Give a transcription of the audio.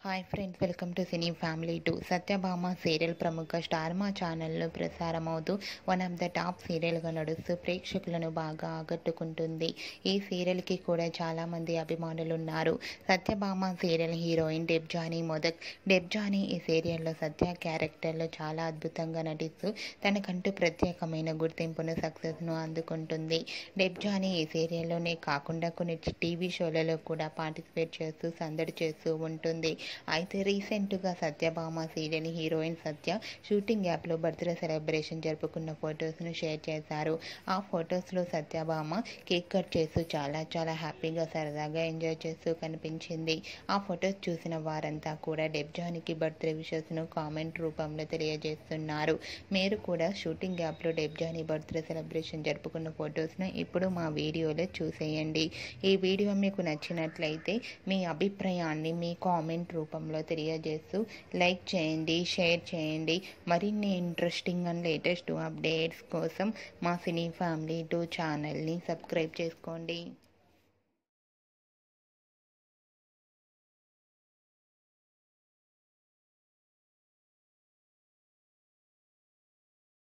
Hi friends, welcome to cine family 2. Satyabhama serial ప్రముఖ star మా ఛానల్లో ప్రసారమవుతూ వన్ ఆఫ్ ద టాప్ సీరియల్గా నడుస్తూ ప్రేక్షకులను బాగా ఆకట్టుకుంటుంది. ఈ సీరియల్కి కూడా చాలామంది అభిమానులు ఉన్నారు. Satyabhama serial heroine Debjani Modak. డెబ్జానీ ఈ సీరియల్లో సత్య క్యారెక్టర్లో చాలా అద్భుతంగా నటిస్తూ తనకంటూ ప్రత్యేకమైన గుర్తింపును, సక్సెస్ను అందుకుంటుంది. డెబ్జానీ ఈ సీరియల్లోనే కాకుండా కొన్ని టీవీ షోలలో కూడా పార్టిసిపేట్ చేస్తూ సందడి చేస్తూ ఉంటుంది. అయితే రీసెంట్గా సత్యభామ సీరియల్ హీరోయిన్ సత్య షూటింగ్ యాప్లో బర్త్డే సెలబ్రేషన్ జరుపుకున్న ఫొటోస్ను షేర్ చేశారు. ఆ ఫొటోస్లో సత్యభామ కేక్ కట్ చేస్తూ చాలా హ్యాపీగా సరదాగా ఎంజాయ్ చేస్తూ కనిపించింది. ఆ ఫొటోస్ చూసిన వారంతా కూడా డెబ్జానీకి బర్త్డే విషెస్ను కామెంట్ రూపంలో తెలియజేస్తున్నారు. మీరు కూడా షూటింగ్ యాప్లో డెబ్జానీ బర్త్డే సెలబ్రేషన్ జరుపుకున్న ఫొటోస్ను ఇప్పుడు మా వీడియోలో చూసేయండి. ఈ వీడియో మీకు నచ్చినట్లయితే మీ అభిప్రాయాన్ని మీ కామెంట్ రూపంలో తెలియజేస్తూ లైక్ చేయండి, షేర్ చేయండి. మరిన్ని ఇంట్రెస్టింగ్ అండ్ లేటెస్ట్ అప్డేట్స్ కోసం మా సినీ ఫ్యామిలీ 2 ఛానల్ని సబ్స్క్రైబ్ చేసుకోండి.